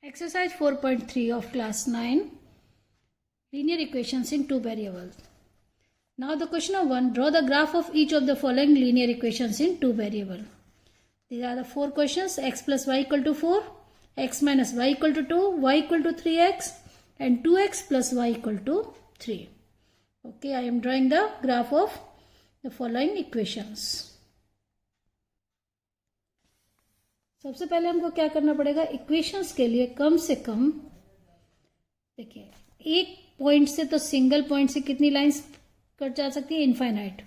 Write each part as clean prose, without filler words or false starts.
Exercise 4.3 of class 9, linear equations in two variables. Now the question of 1, draw the graph of each of the following linear equations in two variables. These are the four questions: x plus y equal to 4, x minus y equal to 2, y equal to 3x, and 2x plus y equal to 3. Okay, I am drawing the graph of the following equations. सबसे पहले हमको क्या करना पड़ेगा, equations के लिए कम से कम देखिए एक पॉइंट से तो सिंगल पॉइंट से कितनी लाइंस कट जा सकती है, इनफाइनाइट.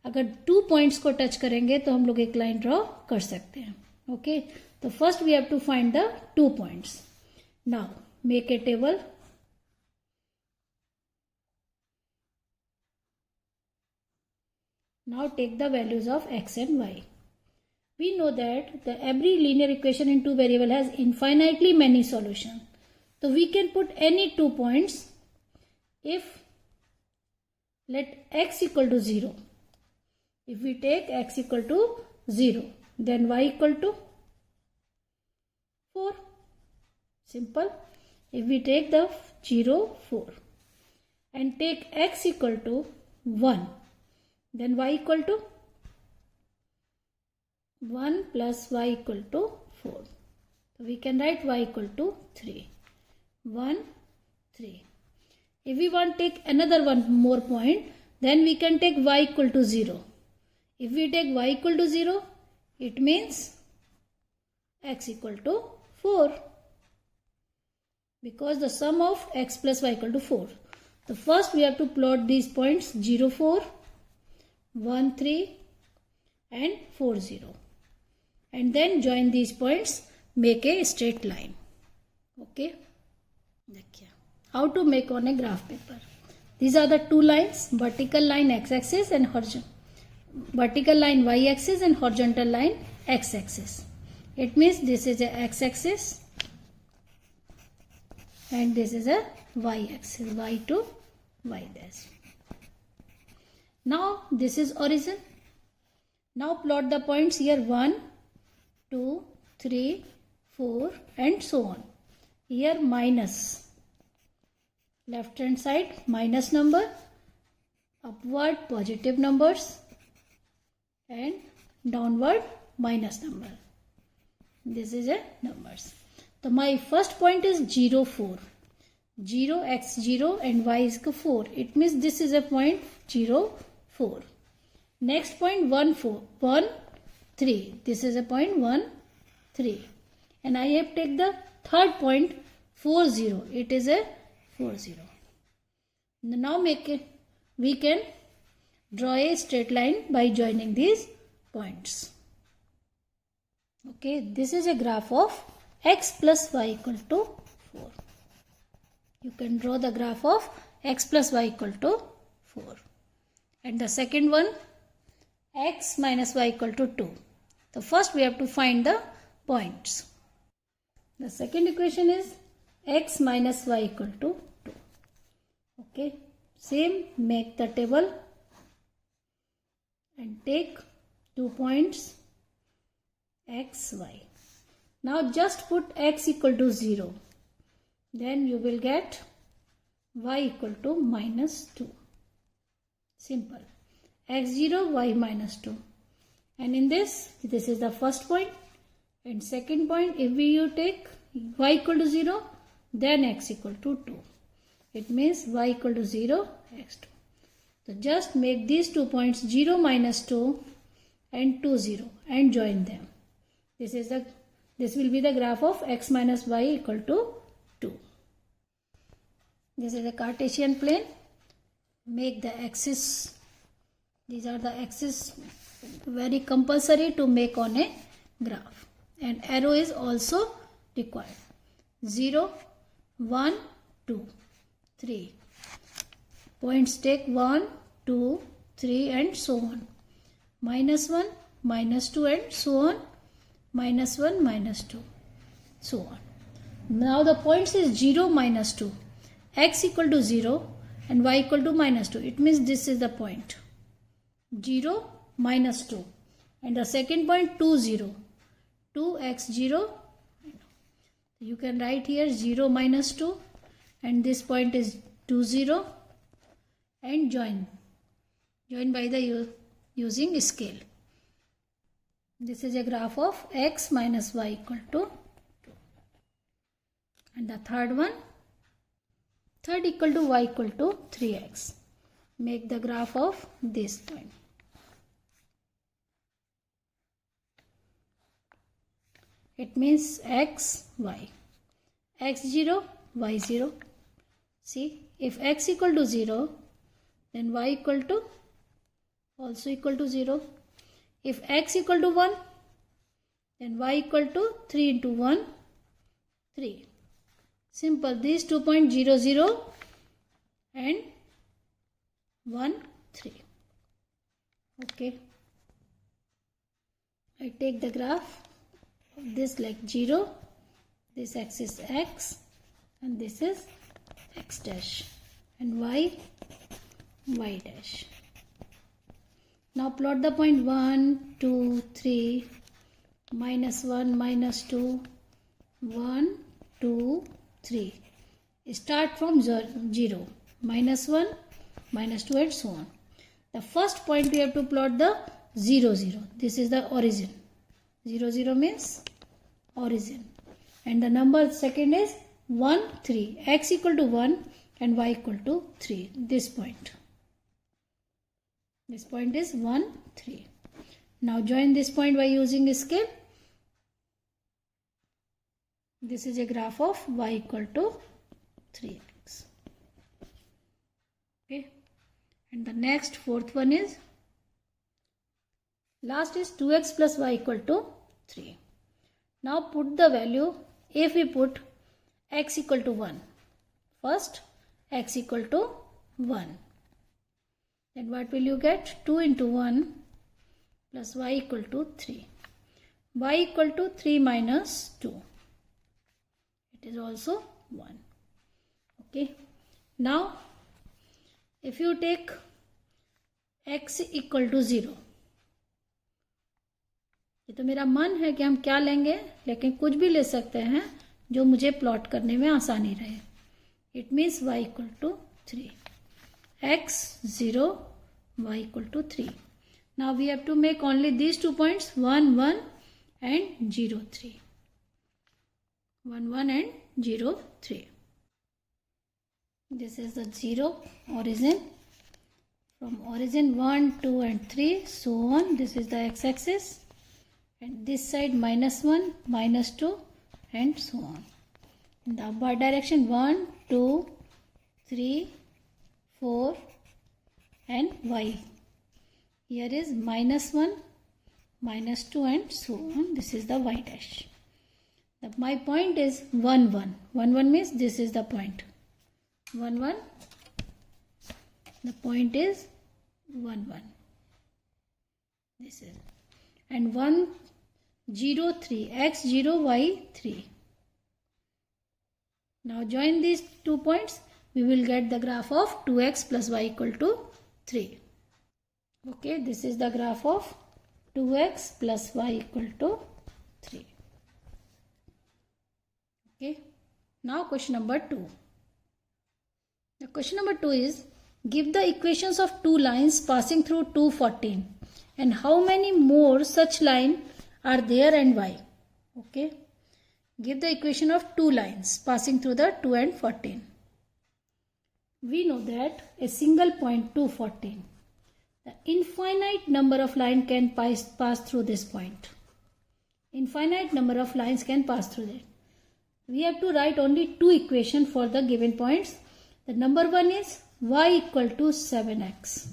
अगर 2 पॉइंट्स को टच करेंगे तो हम लोग एक लाइन ड्रॉ कर सकते हैं. ओके, तो first we have to find the 2 points. Now make a table. Now take the values of x and y. We know that every linear equation in two variable has infinitely many solutions. So we can put any 2 points if let x equal to 0. If we take x equal to 0, then y equal to 4. Simple. If we take the 0, 4 and take x equal to 1, then y equal to 1 plus y equal to 4. So we can write y equal to 3. 1, 3. If we want to take another one more point, then we can take y equal to 0. If we take y equal to 0, it means x equal to 4. Because the sum of x plus y equal to 4. So first we have to plot these points 0, 4, 1, 3 and 4, 0. And then join these points, make a straight line. Okay. How to make on a graph paper. These are the two lines, vertical line x-axis and horizontal. Vertical line y-axis and horizontal line x-axis. It means this is a x-axis and this is a y-axis, y to y dash. Now this is origin. Now plot the points here 1, 2, 3, 4 and so on. Here minus. Left hand side minus number. Upward positive numbers. And downward minus number. This is a numbers. So my first point is 0, 4. 0, x 0 and y is 4. It means this is a point 0, 4. Next point 1, 4. 1, 3. This is a point 1, 3. And I have taken the third point 4, 0. It is a 4, 0. Now we can draw a straight line by joining these points. Okay, this is a graph of x plus y equal to 4. You can draw the graph of x plus y equal to 4. And the second one, x minus y equal to 2. So first we have to find the points. The second equation is x minus y equal to 2. Okay, same, make the table and take 2 points x, y. Now just put x equal to 0. Then you will get y equal to minus 2. Simple. x0, y minus 2. And in this is the first point. And second point, if you take y equal to 0, then x equal to 2. It means y equal to 0, x 2. So just make these 2 points 0, minus 2 and 2, 0 and join them. This will be the graph of x minus y equal to 2. This is a Cartesian plane. Make the axis. These are the axes, very compulsory to make on a graph. And arrow is also required. 0, 1, 2, 3. Points take 1, 2, 3 and so on. Minus 1, minus 2 and so on. Minus 1, minus 2. So on. Now the points is 0, minus 2. X equal to 0 and y equal to minus 2. It means this is the point. 0, minus 2. And the second point 2, 0. 2x0. You can write here 0 minus 2 and this point is 2 0 and join by the using scale. This is a graph of x minus y equal to 2. And the third equal to y equal to 3x. Make the graph of this point. It means x, y. X 0, y 0. See, if x equal to 0, then y equal to also equal to 0. If x equal to 1, then y equal to 3 into 1, 3. Simple. These 2 points 0, 0 and 1, 3. Okay. I take the graph of this like 0. This x is x and this is x dash and y dash. Now plot the point 1, 2, 3, minus 1, minus 2, 1, 2, 3. Start from 0, minus 1, minus 2 and so on. The first point we have to plot the 0, 0. This is the origin. 0, 0 means origin. And the number second is 1, 3. X equal to 1 and y equal to 3. This point. This point is 1, 3. Now join this point by using scale. This is a graph of y equal to 3x. Okay. And the next fourth one is, last is 2x plus y equal to 3. Now put the value, if we put x equal to 1. First x equal to 1. Then what will you get? 2 into 1 plus y equal to 3. Y equal to 3 minus 2. It is also 1. Okay. Now, if you take x equal to 0. ये तो मेरा मन है कि हम क्या लेंगे, लेकिन कुछ भी ले सकते हैं जो मुझे प्लॉट करने में आसानी रहे. It means y equal to 3. X 0, y equal to 3. Now we have to make only these 2 points 1, 1 and 0, 3. 1, 1 and 0, 3. This is the 0 origin. From origin 1, 2 and 3, so on. This is the x-axis. And this side minus 1, minus 2 and so on. In the upward direction 1, 2, 3, 4 and y. Here is minus 1, minus 2 and so on. This is the y dash. My point is 1, 1. 1, 1 means this is the point. 1, 1. The point is 1, 1. This is. And 1, 0, 3. X 0, y 3. Now join these 2 points. We will get the graph of 2x plus y equal to 3. Okay, this is the graph of 2x plus y equal to 3. Okay, now question number 2. The question number 2 is, give the equations of two lines passing through 214 and how many more such lines are there and why. Okay, give the equation of two lines passing through the 2 and 14. We know that a single point 214, the infinite number of lines can pass through this point. Infinite number of lines can pass through it. We have to write only two equations for the given points. The number one is y equal to 7x.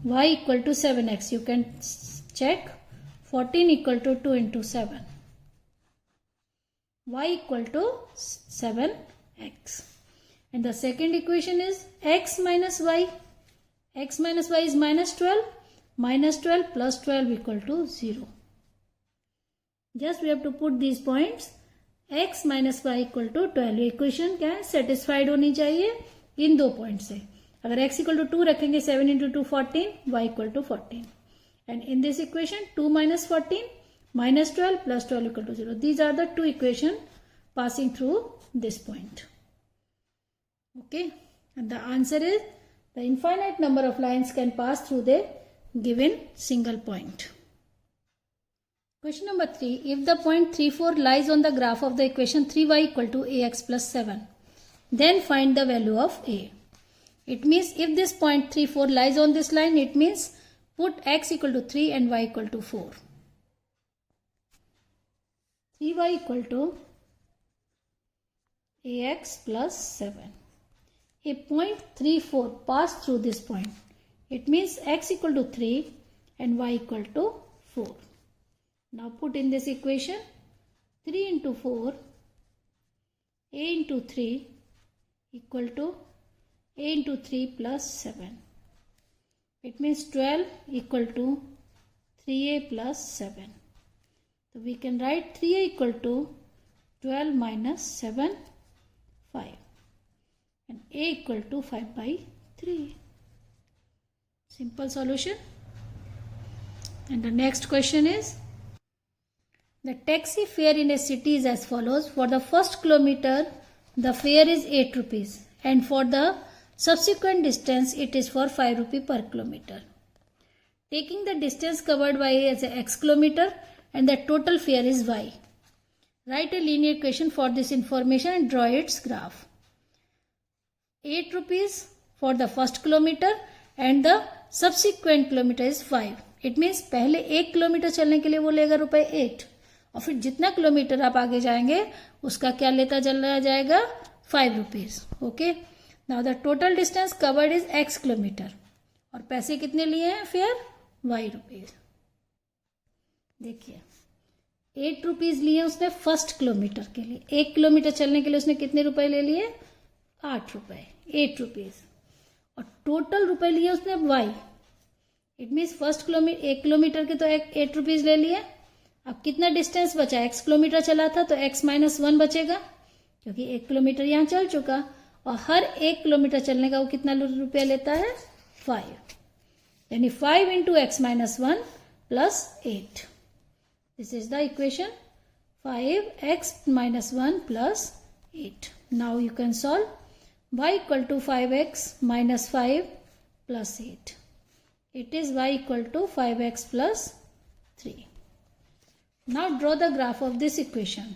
Y equal to 7x. You can check. 14 equal to 2 into 7. Y equal to 7x. And the second equation is x minus y. X minus y is minus 12. Minus 12 plus 12 equal to 0. Just we have to put these points. x minus y equal to 12. Equation क्या है, satisfied होनी चाहिए इन दो point से. अगर x equal to 2 रखेंगे 7 into 2 14, y equal to 14. And in this equation 2 minus 14 minus 12 plus 12 equal to 0. These are the two equations passing through this point. Okay, and the answer is the infinite number of lines can pass through the given single point. Question number 3. If the point 3, 4 lies on the graph of the equation 3y equal to ax plus 7, then find the value of a. It means if this point 3, 4 lies on this line, it means put x equal to 3 and y equal to 4. 3y equal to ax plus 7. A point 3, 4 pass through this point. It means x equal to 3 and y equal to 4. Now put in this equation 3 into 4, a into 3 equal to a into 3 plus 7. It means 12 equal to 3a plus 7. So we can write 3a equal to 12 minus 7, 5. And a equal to 5 by 3. Simple solution. And the next question is, the taxi fare in a city is as follows. For the first kilometer, the fare is 8 rupees, and for the subsequent distance, it is for 5 rupees per kilometer. Taking the distance covered by as a x kilometer and the total fare is y. Write a linear equation for this information and draw its graph. 8 rupees for the first kilometer and the subsequent kilometer is 5. It means पहले 1 kilometre चलने के लिए वो लेगा रुपए 8, और फिर जितना किलोमीटर आप आगे जाएंगे उसका क्या लेता चला जाएगा 5 rupees. Okay, now the total distance covered is x kilometre, और पैसे कितने लिए हैं फेयर y रुपीज. देखिए 8 रुपीज लिए उसने फर्स्ट किलोमीटर के लिए. 1 किलोमीटर चलने के लिए उसने कितने रुपए ले लिए 8 रुपए, 8 रुपीज. और टोटल रुपए लिए उसने y. It means first kilometre 1 kilometre के तो 8 रुपीज ले लिए. अब कितना डिस्टेंस बचा, x किलोमीटर चला था तो x माइनस 1 बचेगा, क्योंकि 1 किलोमीटर यहाँ चल चुका. और हर 1 किलोमीटर चलने का वो कितना रुपया लेता है 5, यानी 5 into x minus 1 plus 8. This is the equation 5x minus 1 plus 8. Now you can solve. Y equal to 5x minus 5 plus 8. It is y equal to 5x plus 3. Now draw the graph of this equation.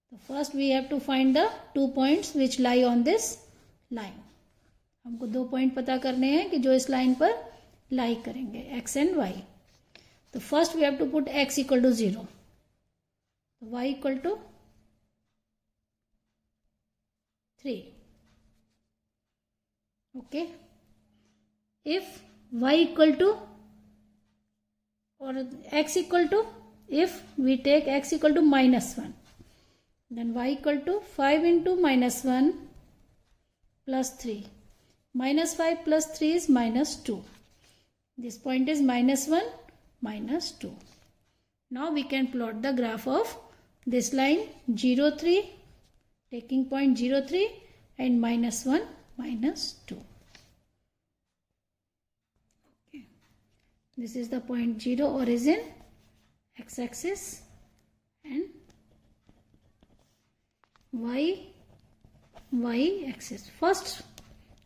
So first we have to find the 2 points which lie on this line. हमको 2 point पता करने हैं कि जो इस line पर लाई करेंगे, x and y. तो first we have to put x equal to 0. Y equal to 3. Okay. If y equal to or x equal to, if we take x equal to minus 1, then y equal to 5 into minus 1 plus 3. Minus 5 plus 3 is minus 2. This point is minus 1, minus 2. Now we can plot the graph of this line 0, 3, taking point 0, 3 and minus 1, minus 2. Okay. This is the point 0 origin, x-axis, and y-axis. First,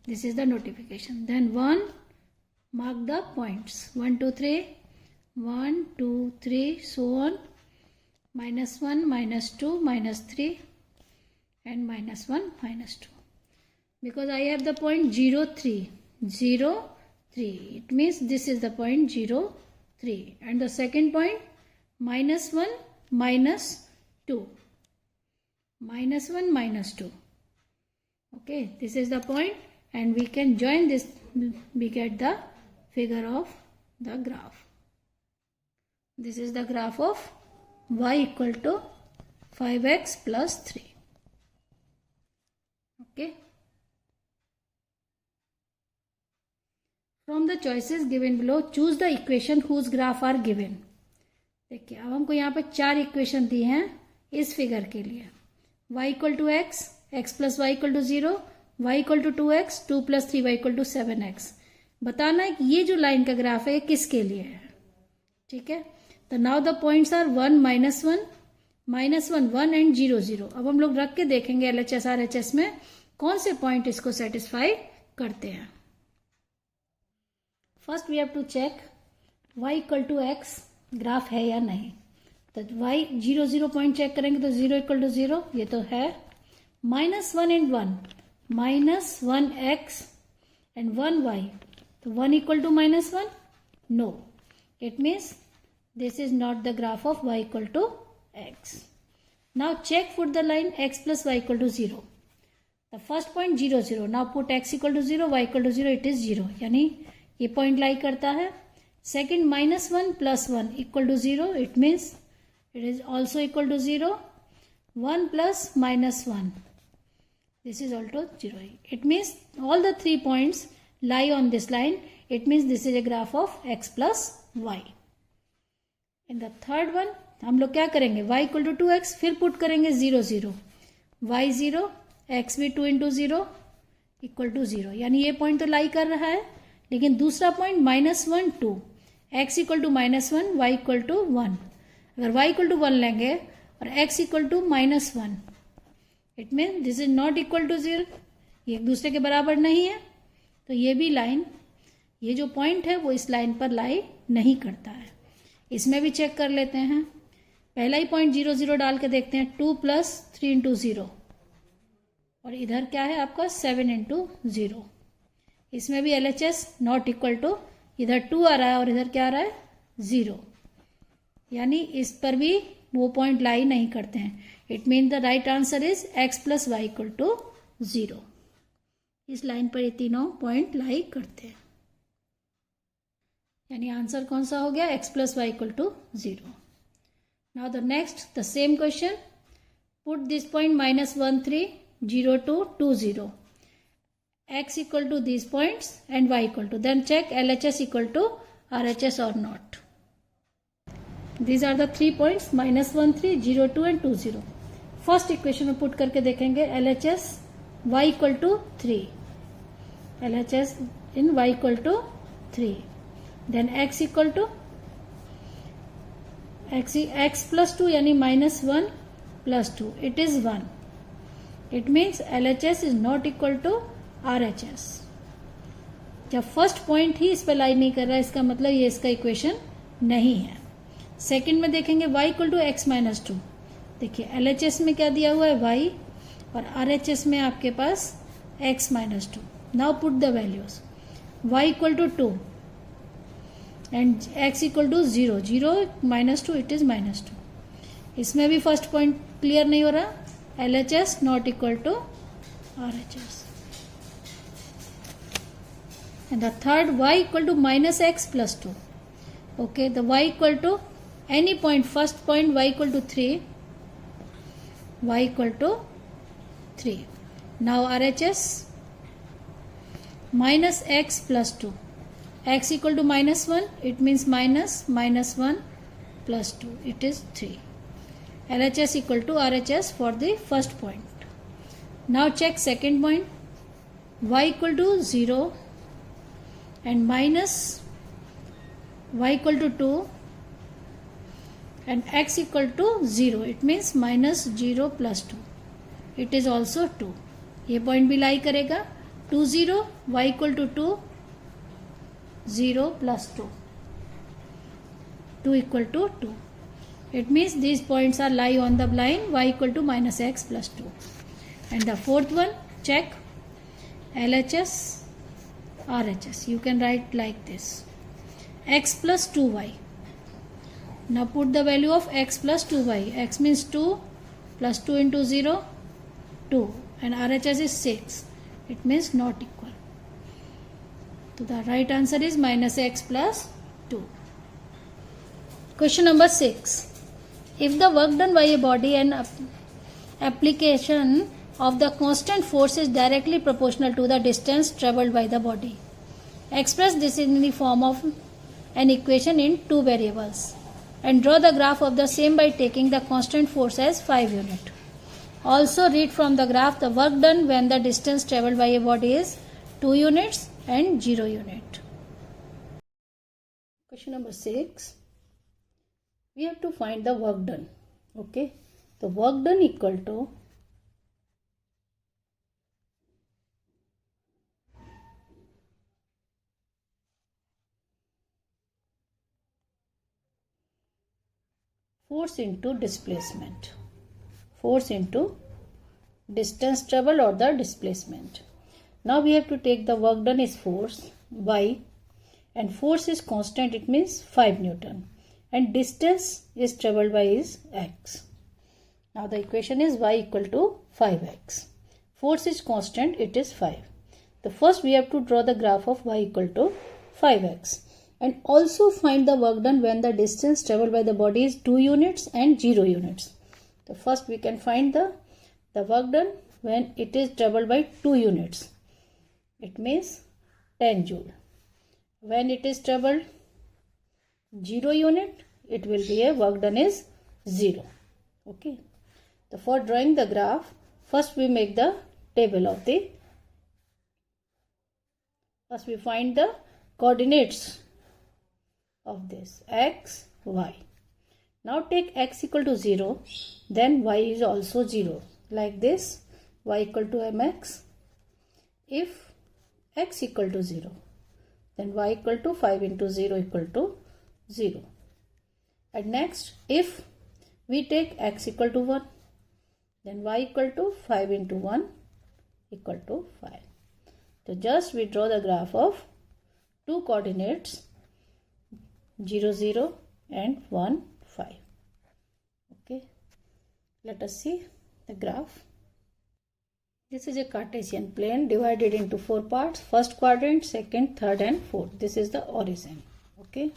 this is the notification. Then 1, mark the points 1, 2, 3, 1, 2, 3, so on. Minus 1, minus 2, minus 3, and minus 1, minus 2. Because I have the point 0, 3, 0, 3. It means this is the point 0, 3. And the second point minus 1, minus 2. Minus 1, minus 2. Okay, this is the point, and we can join this. We get the figure of the graph. This is the graph of y equal to 5x plus 3. Okay. From the choices given below, choose the equation whose graph are given. देखिए अब हमको यहाँ पे 4 equation दी हैं इस figure के लिए. y equal to x, x plus y equal to 0, y equal to 2x, 2 plus 3y equal to 7x. बताना है कि ये जो लाइन का ग्राफ है किसके लिए है. ठीक है, तो now the points are 1, minus 1, -1 1 and 0 0। अब हम लोग रख के देखेंगे LHS RHS में कौन से पॉइंट इसको सेटिस्फाई करते हैं। First we have to check y equal to x graph है या नहीं। तो y 0 0 पॉइंट चेक करेंगे तो 0 इक्वल टू 0 ये तो है। -1 एंड 1 -1x एंड 1y, तो 1 equal to -1 no, it means this is not the graph of y equal to x. Now check put the line x plus y equal to 0. The first point 0 0. Now put x equal to 0, y equal to 0, it is 0. यानी ये point lie करता है. Second -1 plus 1 equal to 0. It means it is also equal to 0. 1 plus -1. This is also 0. It means all the 3 points lie on this line. It means this is a graph of x plus y. In the third one हम लोग क्या करेंगे, y equal to 2x, फिर put करेंगे 0 0, y 0, x भी 2 into 0 equal to 0। यानी ये point तो लाई कर रहा है, लेकिन दूसरा point -1 2, x equal to -1, y equal to 1। अगर y इक्वल टू 1 लेंगे और x equal to -1, it mean this is not equal to 0, ये एक दूसरे के बराबर नहीं है। तो ये भी लाइन, ये जो पॉइंट है वो इस लाइन पर लाई नहीं करता है। इसमें भी चेक कर लेते हैं। पहला ही पॉइंट 0 0 डाल के देखते हैं, 2 प्लस 3 इंटू 0, और इधर क्या है आपका 7 इंटू 0। इसमें भी LHS नॉट इक्वल टू, इधर 2 आ रहा है और इधर क्या आ रहा है 0, यानी इस पर भी वो पॉइंट लाई नहीं करते हैं। It mean the right answer is x plus y equal to 0। इस लाइन पर ये तीनों पॉइंट लाई करते हैं, यानी आंसर कौन सा हो गया, x plus y equal to 0। Now the next the same question, put this point -1 3 0 2 2 0, x equal to this points and y equal to, then check LHS equal to RHS और not. These are the 3 points -1 3 0 2 and 2 0। First equation में put करके देखेंगे LHS y equal to 3, LHS in y equal to 3, then x equal to x plus 2 यानी -1 plus 2, it is 1. It means LHS is not equal to RHS. जब first point ही इस पर लाई नहीं कर रहा है, इसका मतलब ये इसका इक्वेशन नहीं है। सेकंड में देखेंगे y equal to x minus 2। देखिए LHS में क्या दिया हुआ है y, और RHS में आपके पास x minus 2। Now put the values, y equal to 2 and x equal to 0 0 -2, it is -2। इसमें भी फर्स्ट पॉइंट क्लियर नहीं हो रहा, LHS not equal to RHS। And the third y equal to -x plus 2। Okay, the y equal to any point, first point y equal to 3, y equal to 3। Now RHS -x plus 2, x equal to -1, it means -1 plus 2, it is 3. LHS equal to RHS for the first point. Now check second point, y equal to 0 and minus y equal to 2 and x equal to 0, it means -0 plus 2, it is also 2. ये point भी लाई करेगा, 2 0, y equal to 2, 0 plus 2, 2 equal to 2. It means these points are lie on the line y equal to -x plus 2. And the fourth one, check LHS RHS. You can write like this, x plus 2y. Now put the value of x plus 2y. X means 2 plus 2 into 0, 2, and RHS is 6. It means not equal. So the right answer is -x plus 2. Question number 6. If the work done by a body and application of the constant force is directly proportional to the distance travelled by the body, express this in the form of an equation in 2 variables and draw the graph of the same by taking the constant force as 5 unit. Also read from the graph the work done when the distance travelled by a body is 2 units and 0 unit. Question number 6. We have to find the work done. Okay. So work done equal to force into displacement. Force into distance traveled or the displacement. Now we have to take the work done is force y, and force is constant, it means 5 Newton, and distance is traveled by is x. Now the equation is y equal to 5x. Force is constant, it is 5. The first we have to draw the graph of y equal to 5x, and also find the work done when the distance traveled by the body is 2 units and 0 units. So first we can find the work done when it is traveled by 2 units. It means 10 joule. When it is traveled 0 unit, it will be a work done is 0. Okay. So for drawing the graph, first we make the table of the, first we find the coordinates of this x, y. Now take x equal to 0, then y is also 0. Like this, y equal to mx. If x equal to 0, then y equal to 5 into 0 equal to 0. And next, if we take x equal to 1, then y equal to 5 into 1 equal to 5. So just we draw the graph of two coordinates 0, 0 and 1, 5. Okay. Let us see the graph. This is a Cartesian plane divided into 4 parts. First quadrant, second, third and fourth. This is the origin. Okay.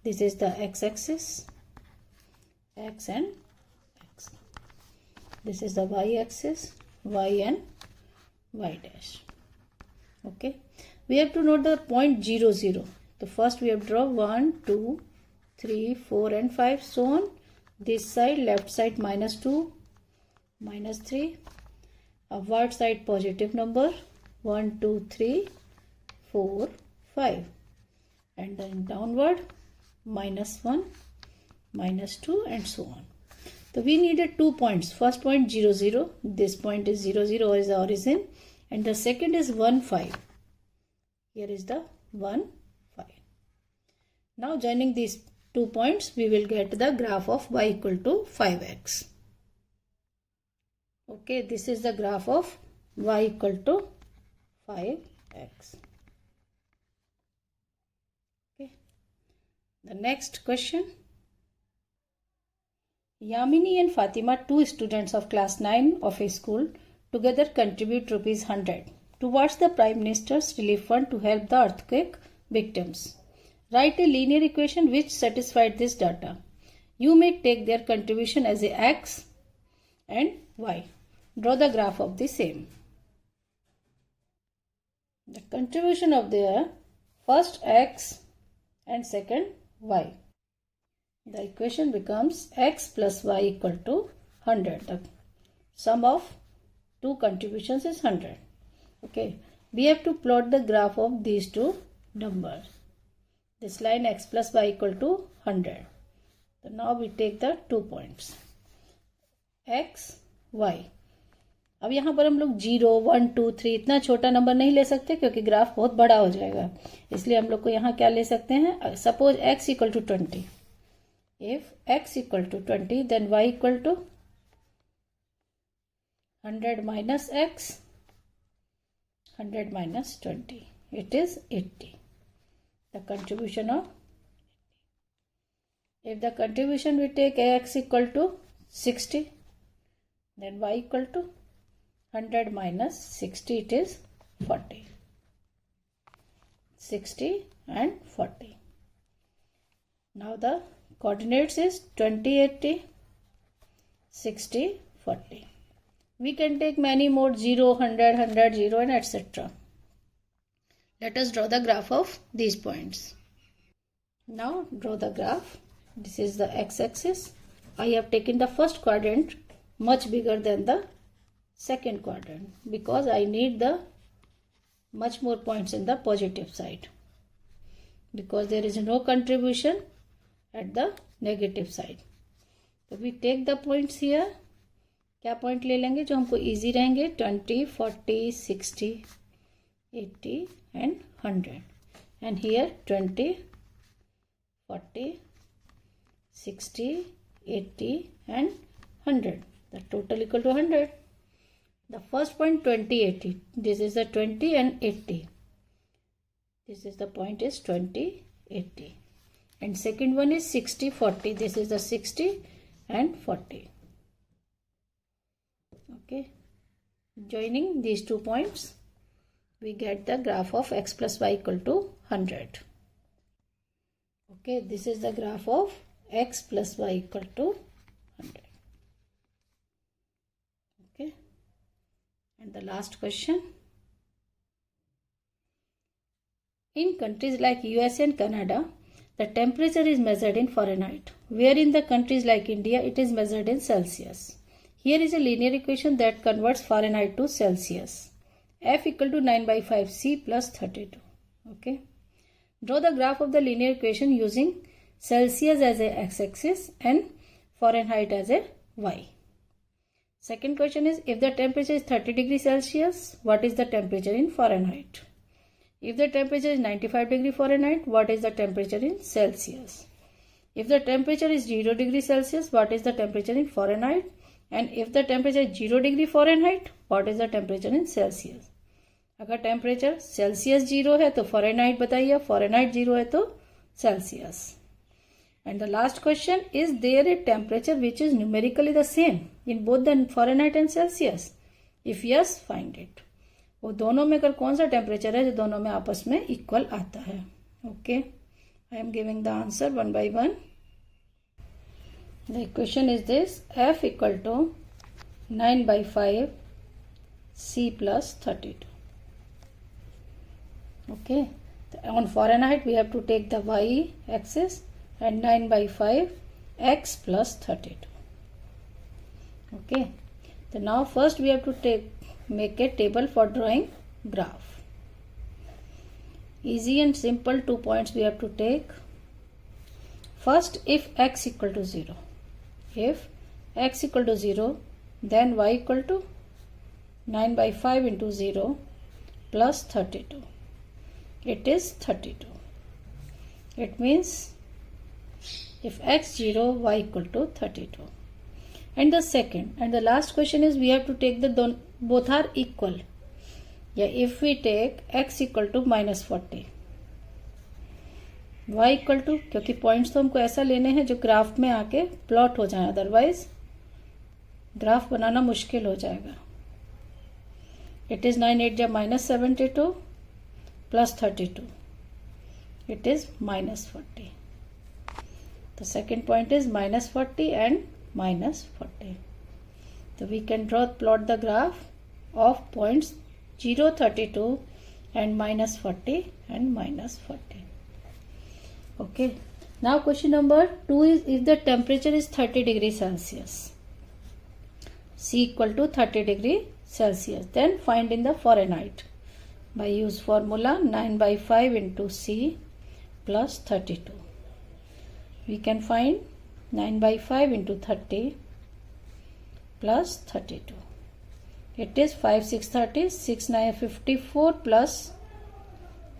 This is the x-axis, x and x. This is the y-axis, y and y dash. Okay. We have to note the point 0, 0. So first we have to draw 1, 2, 3, 4 and 5, so on. This side, left side -2, -3. Upward side positive number 1, 2, 3, 4, 5. And then downward -1, -2 and so on. So we needed 2 points. First point 0, 0. This point is 0, 0 is the origin. And the second is 1, 5. Here is the 1, 5. Now joining these 2 points, we will get the graph of y equal to 5x. Okay, this is the graph of y equal to 5x. Okay. The next question. Yamini and Fatima, 2 students of class 9 of a school, together contribute ₹100 towards the Prime Minister's Relief Fund to help the earthquake victims. Write a linear equation which satisfied this data. You may take their contribution as a x and y. Draw the graph of the same. The contribution of their first x and second y. The equation becomes x plus y equal to 100. The sum of two contributions is 100. Okay. We have to plot the graph of these two numbers. This line x plus y equal to 100. So now we take the 2 points. x, y. अब यहाँ पर हम लोग 0, 1, 2, 3 इतना छोटा number नहीं ले सकते क्योंकि ग्राफ बहुत बड़ा हो जाएगा. इसलिए हम लोग को यहाँ क्या ले सकते हैं. Suppose x equal to 20. If x equal to 20, then y equal to 100 minus x, 100 minus 20. It is 80. The contribution of, if the contribution we take x equal to 60, then y equal to 100 minus 60, it is 40. 60 and 40. Now the coordinates is 20, 80, 60, 40. We can take many more 0, 100, 100, 0 and etc. Let us draw the graph of these points. Now draw the graph. This is the x-axis. I have taken the first quadrant much bigger than the second quadrant because I need the much more points in the positive side because there is no contribution at the negative side. So we take the points here क्या point ले लेंगे जो हमको easy रहेंगे? 20, 40, 60, 80 and 100. And here 20, 40, 60, 80 and 100. The total equal to 100. The first point 20, 80. This is the 20 and 80. This is the point is 20, 80. And second one is 60, 40. This is the 60 and 40. Okay. Joining these 2 points, we get the graph of x plus y equal to 100. Okay, this is the graph of x plus y equal to 100. Okay, and the last question. In countries like USA and Canada, the temperature is measured in Fahrenheit, where in the countries like India, it is measured in Celsius. Here is a linear equation that converts Fahrenheit to Celsius. F equal to 9 by 5 C plus 32. Okay. Draw the graph of the linear equation using Celsius as a x-axis and Fahrenheit as a y. Second question is, if the temperature is 30 degrees Celsius, what is the temperature in Fahrenheit? If the temperature is 95 degrees Fahrenheit, what is the temperature in Celsius? If the temperature is 0 degrees Celsius, what is the temperature in Fahrenheit? And if the temperature is 0 degree Fahrenheit, what is the temperature in Celsius? अगर temperature Celsius 0 है तो Fahrenheit बताइए, Fahrenheit 0 है तो Celsius. And the last question, is there a temperature which is numerically the same in both the Fahrenheit and Celsius? If yes, find it. वो दोनों में अगर कौन सा टेम्परेचर है जो दोनों में आपस में इक्वल आता है. Okay, I am giving the answer one by one. The equation is this: F equal to 9 by 5 C plus 32. Okay, on Fahrenheit we have to take the y axis and 9 by 5 x plus 32. Okay, so now first we have to make a table for drawing graph. Easy and simple 2 points we have to take. First, if x equal to 0. If x equal to 0, then y equal to 9 by 5 into 0 plus 32. It is 32. It means if x 0, y equal to 32. And the second and the last question is, we have to take the both are equal. Yeah, if we take x equal to minus 40, y equal to, क्योंकि points तो हमको ऐसा लेने हैं जो graph में आके plot हो जाए, अदरवाइज ग्राफ बनाना मुश्किल हो जाएगा. इट इज 9 8 जा minus 72 plus 32. It is minus 40. तो second point is minus 40 and minus 40. तो we can draw plot the graph of points 0, 32 and minus 40 and minus 40. Okay, now question number 2 is, if the temperature is 30 degrees Celsius, C equal to 30 degree Celsius, then find in the Fahrenheit by use formula 9 by 5 into C plus 32. We can find 9 by 5 into 30 plus 32. It is 5 6 30, 6 9 54 plus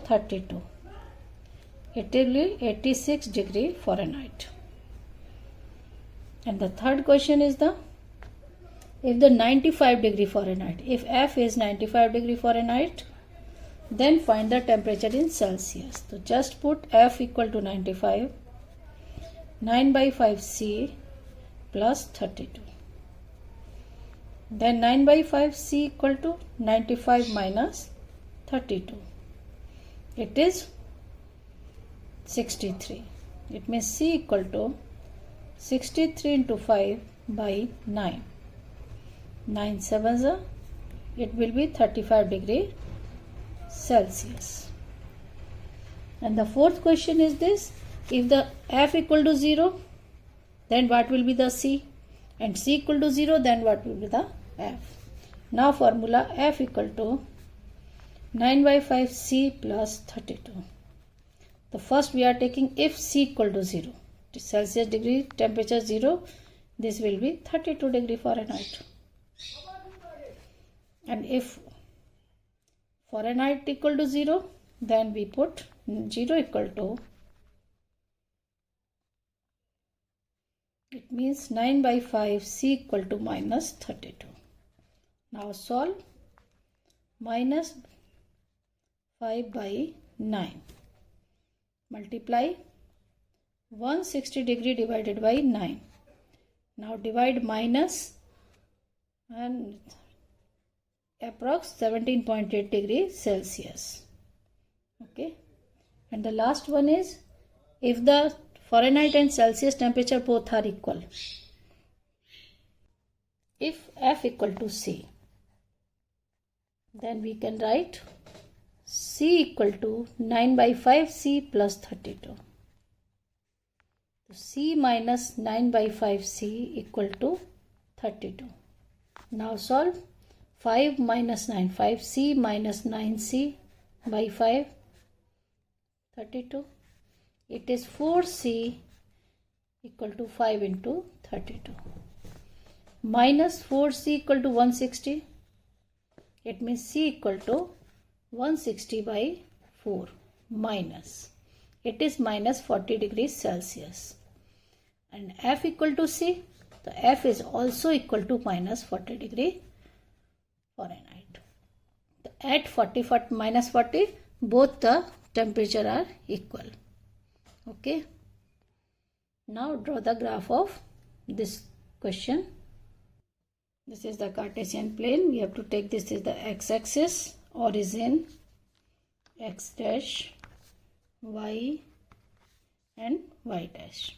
32. It will be 86 degree Fahrenheit. And the third question is if the 95 degree Fahrenheit, if F is 95 degree Fahrenheit, then find the temperature in Celsius. So just put F equal to 95, 9 by 5 C plus 32. Then 9 by 5 C equal to 95 minus 32. It is 63. It means C equal to 63 into 5 by 9. 9 sevens are, it will be 35 degree Celsius. And the fourth question is this: if the F equal to 0, then what will be the C? And C equal to 0, then what will be the F? Now formula F equal to 9 by 5 C plus 32. The first we are taking if C equal to 0, Celsius degree temperature 0, this will be 32 degree Fahrenheit. And if Fahrenheit equal to 0, then we put 0 equal to, it means 9 by 5 C equal to minus 32. Now solve. Minus 5 by 9. Multiply 160 degree divided by 9. Now divide minus and approx 17.8 degrees Celsius. Okay. And the last one is, if the Fahrenheit and Celsius temperature both are equal, if F equal to C, then we can write C equal to 9 by 5 C plus 32. So C minus 9 by 5 C equal to 32. Now solve. 5 minus 9, 5C minus 9C by 5, 32. It is 4C equal to 5 into 32. Minus 4C equal to 160. It means C equal to 160 by 4 minus. It is minus 40 degrees Celsius. And F equal to C. So F is also equal to minus 40 degree Fahrenheit. So at 40 minus 40, both the temperature are equal. Okay. Now draw the graph of this question. This is the Cartesian plane. We have to take this is the x-axis, origin, x dash, y and y dash.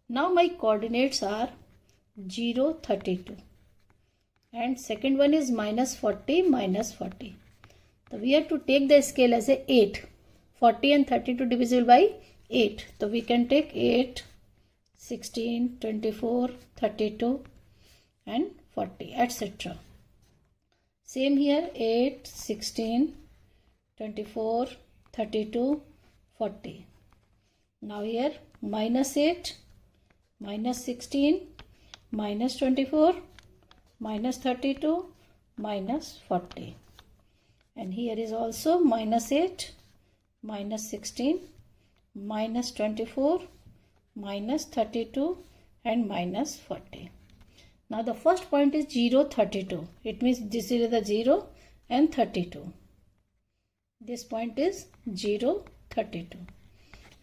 Now my coordinates are 0, 32. And second one is minus 40, minus 40. So we have to take the scale as a 8. 40 and 32 divisible by 8. So we can take 8, 16, 24, 32 and 40, etc. Same here, 8, 16, 24, 32, 40. Now here minus 8, minus 16, minus 24, minus 32, minus 40. And here is also minus 8, minus 16, minus 24, minus 32 and minus 40. Now the first point is 0, 32. It means this is the 0 and 32. This point is 0, 32.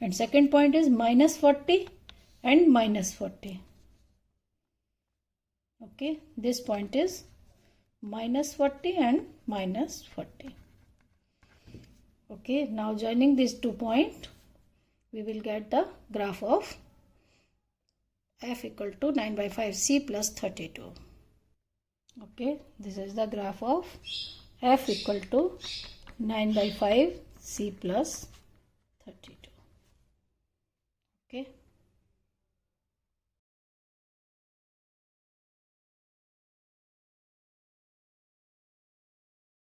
And second point is minus 40 and minus 40. Okay, this point is minus 40 and minus 40. Okay, now joining these 2 points, we will get the graph of F equal to 9 by 5 C plus 32. Okay, this is the graph of F equal to 9 by 5 C plus 32. Okay.